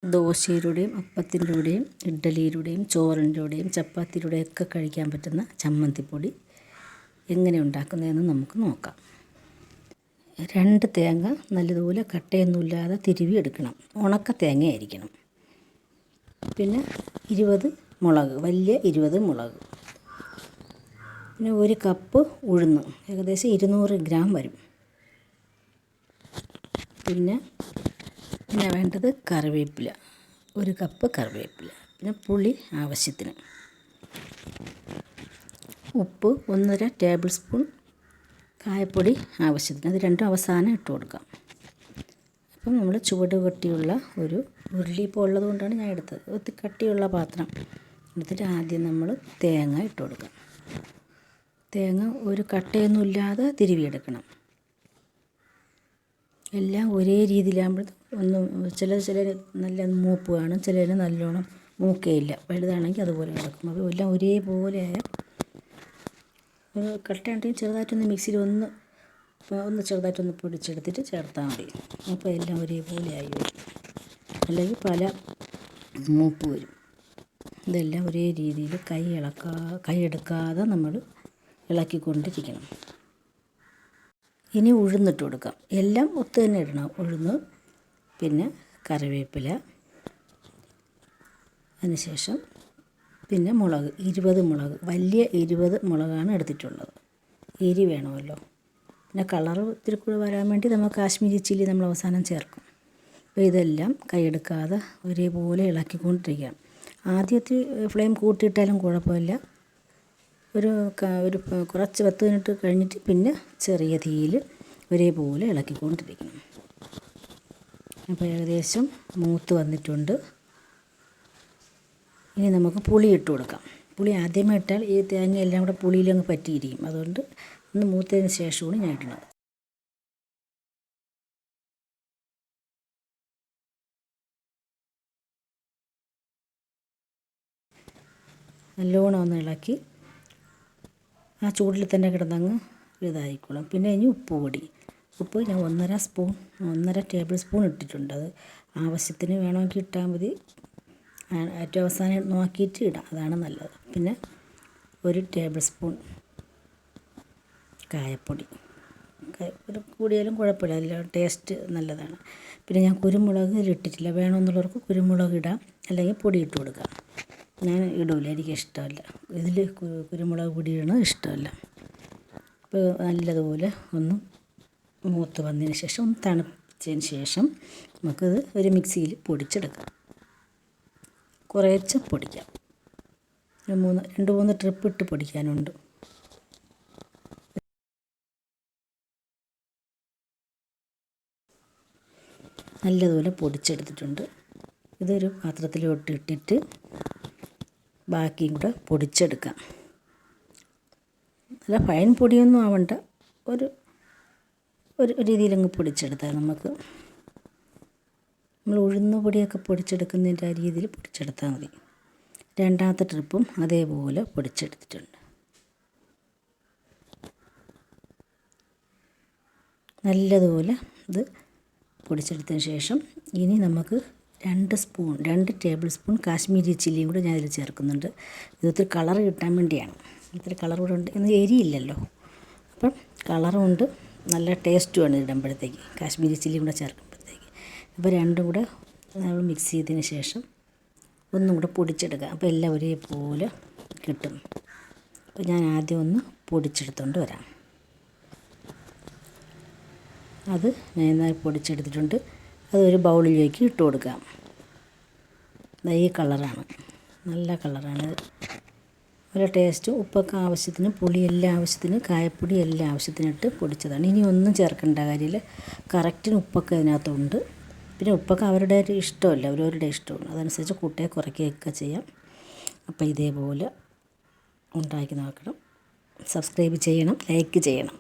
ദോശയിലൂടെയും അപ്പത്തിലൂടെയും ഇഡ്ഡലിയിലൂടെയും ചോറിലൂടെയും ചപ്പാത്തിയിലൂടെയും ഒക്കെ കഴിക്കാൻ പറ്റുന്ന ചമ്മന്തിപ്പൊടി എങ്ങനെ ഉണ്ടാക്കുന്നതെന്ന് നമുക്ക് നോക്കാം. 2 തേങ്ങ നല്ലതുപോലെ കട്ടയൊന്നുമില്ലാതെ തിരുവി എടുക്കണം. ഉണക്ക തേങ്ങയായിരിക്കണം. പിന്നെ 20 മുളക്, വലിയ 20 മുളക്. പിന്നെ 1 കപ്പ് ഉഴുന്ന്, ഏകദേശം 200 ഗ്രാം വരും. പിന്നെ വേണ്ടത് കറിവേപ്പില, 1 കപ്പ് കറിവേപ്പില. പിന്നെ പുളി ആവശ്യത്തിന്, ഉപ്പ് 1.5 ടേബിൾ സ്പൂൺ, കായപ്പൊടി ആവശ്യത്തിന്. അത് രണ്ടും അവസാനം ഇട്ട് കൊടുക്കാം. അപ്പം നമ്മൾ ചുവട് കട്ടിയുള്ള ഒരു ഉരുളി ഇപ്പോൾ ഉള്ളത് കൊണ്ടാണ് ഞാൻ എടുത്തത്. ഒത്തിരി കട്ടിയുള്ള പാത്രം എടുത്തിട്ട് ആദ്യം നമ്മൾ തേങ്ങ ഇട്ട് കൊടുക്കാം. തേങ്ങ ഒരു കട്ടയൊന്നും ഇല്ലാതെ തിരുവിയെടുക്കണം. എല്ലാം ഒരേ രീതിയിലാകുമ്പോൾ ചിലർ നല്ല മൂപ്പ് കാണും, ചിലർ നല്ലോണം മൂക്കയില്ല, വലുതാണെങ്കിൽ അതുപോലെ കിടക്കും. അപ്പോൾ എല്ലാം ഒരേപോലെ ആയ കട്ടയുണ്ടെങ്കിൽ ചെറുതായിട്ടൊന്ന് മിക്സിയിൽ ഒന്ന് ചെറുതായിട്ടൊന്ന് പൊടിച്ചെടുത്തിട്ട് ചേർത്താൽ മതി. അപ്പോൾ എല്ലാം ഒരേപോലെ ആയി വരും, അല്ലെങ്കിൽ പല മൂപ്പ് വരും. ഇതെല്ലാം ഒരേ രീതിയിൽ കൈ എടുക്കാതെ നമ്മൾ ഇളക്കിക്കൊണ്ടിരിക്കണം. ഇനി ഉഴുന്നിട്ട് കൊടുക്കാം. എല്ലാം ഒത്തു തന്നെ ഇടണം. ഉഴുന്ന്, പിന്നെ കറിവേപ്പില, അതിനുശേഷം പിന്നെ മുളക്, 20 മുളക്, വലിയ 20 മുളകാണ് എടുത്തിട്ടുള്ളത്. എരി വേണമല്ലോ. പിന്നെ കളർ ഇത്തിരി കൂടെ വരാൻ വേണ്ടി നമ്മൾ കാശ്മീരി ചില്ലി നമ്മൾ അവസാനം ചേർക്കും. അപ്പോൾ ഇതെല്ലാം കൈയെടുക്കാതെ ഒരേപോലെ ഇളക്കിക്കൊണ്ടിരിക്കണം. ആദ്യത്തെ ഫ്ലെയിം കൂട്ടിയിട്ടാലും കുഴപ്പമില്ല. ഒരു കുറച്ച് 10 മിനിറ്റ് കഴിഞ്ഞിട്ട് പിന്നെ ചെറിയ തീയിൽ ഒരേപോലെ ഇളക്കിക്കൊണ്ടിരിക്കണം. അപ്പോൾ ഏകദേശം മൂത്ത് വന്നിട്ടുണ്ട്. ഇനി നമുക്ക് പുളി ഇട്ട് കൊടുക്കാം. പുളി ആദ്യമേ ഇട്ടാൽ ഈ തേങ്ങ എല്ലാം കൂടെ പുളിയിലങ്ങ് പറ്റിയിരിക്കും. അതുകൊണ്ട് ഒന്ന് മൂത്തതിന് ശേഷമാണ് ഞാൻ ഇടുന്നത്. നല്ലോണം ഒന്ന് ഇളക്കി ആ ചൂടിൽ തന്നെ കിടന്നങ്ങ് ഇതായിക്കോളും. പിന്നെ ഇനി ഉപ്പ് ഞാൻ 1.5 ടേബിൾ സ്പൂൺ ഇട്ടിട്ടുണ്ട്. അത് ആവശ്യത്തിന് വേണമെങ്കിൽ ഇട്ടാൽ മതി. ഏറ്റവും അവസാനം നോക്കിയിട്ട് ഇടാം, അതാണ് നല്ലത്. പിന്നെ 1 ടേബിൾ സ്പൂൺ കായപ്പൊടി, കൂടിയാലും കുഴപ്പമില്ല, അതിൽ ടേസ്റ്റ് നല്ലതാണ്. പിന്നെ ഞാൻ കുരുമുളക് ഇട്ടിട്ടില്ല. വേണമെന്നുള്ളവർക്ക് കുരുമുളക് ഇടാം, അല്ലെങ്കിൽ പൊടി ഇട്ട് കൊടുക്കാം. ഞാൻ ഇടില്ല, എനിക്ക് ഇഷ്ടമല്ല. ഇതിൽ കുരുമുളക് പൊടി ഇടണത് ഇഷ്ടമല്ല. അപ്പോൾ നല്ലതുപോലെ ഒന്ന് മൂത്ത് വന്നതിന് ശേഷം ഒന്ന് തണുത്തതിന് ശേഷം നമുക്കത് ഒരു മിക്സിയിൽ പൊടിച്ചെടുക്കാം. കുറേശ്ശെ പൊടിക്കാം. 2-3 ട്രിപ്പ് ഇട്ട് പൊടിക്കാനുണ്ട്. നല്ലതുപോലെ പൊടിച്ചെടുത്തിട്ടുണ്ട്. ഇതൊരു പാത്രത്തിലോട്ട് ഇട്ടിട്ട് ബാക്കിയും കൂടെ പൊടിച്ചെടുക്കാം. നല്ല ഫൈൻ പൊടിയൊന്നും ആവണ്ട, ഒരു രീതിയിലങ്ങ് പൊടിച്ചെടുത്താൽ നമുക്ക് നമ്മൾ ഉഴുന്ന് പൊടിയൊക്കെ പൊടിച്ചെടുക്കുന്നതിൻ്റെ ആ രീതിയിൽ പൊടിച്ചെടുത്താൽ മതി. രണ്ടാമത്തെ ട്രിപ്പും അതേപോലെ പൊടിച്ചെടുത്തിട്ടുണ്ട്. നല്ലതുപോലെ ഇത് പൊടിച്ചെടുത്തതിന് ശേഷം ഇനി നമുക്ക് 2 ടേബിൾ സ്പൂൺ കാശ്മീരി ചില്ലിയും കൂടെ ഞാനിതിൽ ചേർക്കുന്നുണ്ട്. ഇതൊത്തിരി കളർ കിട്ടാൻ വേണ്ടിയാണ്. ഇത്തിരി കളർ കൂടെ ഉണ്ട്, ഇന്ന് എരിയില്ലല്ലോ. അപ്പം കളറുമുണ്ട്, നല്ല ടേസ്റ്റുമാണ് ഇടുമ്പോഴത്തേക്ക്, കാശ്മീരി ചില്ലി കൂടെ ചേർക്കുമ്പോഴത്തേക്ക്. അപ്പോൾ രണ്ടും കൂടെ നമ്മൾ മിക്സ് ചെയ്തതിന് ശേഷം ഒന്നും കൂടെ പൊടിച്ചെടുക്കുക. അപ്പോൾ എല്ലാം ഒരേപോലെ കിട്ടും. അപ്പോൾ ഞാൻ ആദ്യം ഒന്ന് പൊടിച്ചെടുത്തുകൊണ്ട് വരാം. അത് നന്നായി പൊടിച്ചെടുത്തിട്ടുണ്ട്. അതൊരു ബൗളിലേക്ക് ഇട്ട് കൊടുക്കാം. ഈ കളറാണ്, നല്ല കളറാണ്. നല്ല ടേസ്റ്റ്. ഉപ്പൊക്കെ ആവശ്യത്തിന്, പുളി എല്ലാം ആവശ്യത്തിന്, കായപ്പൊടി എല്ലാം ആവശ്യത്തിന് ഇട്ട് പൊടിച്ചതാണ്. ഇനി ഒന്നും ചേർക്കേണ്ട കാര്യമില്ല. കറക്റ്റിന് ഉപ്പൊക്കെ അതിനകത്തുണ്ട്. പിന്നെ ഉപ്പൊക്കെ അവരുടെ ഇഷ്ടമല്ല, അവരവരുടെ ഇഷ്ടമാണ്. അതനുസരിച്ച് കൂട്ടുകയോ കുറയ്ക്കുകയൊക്കെ ചെയ്യാം. അപ്പോൾ ഇതേപോലെ ഉണ്ടാക്കി നോക്കണം. സബ്സ്ക്രൈബ് ചെയ്യണം, ലൈക്ക് ചെയ്യണം.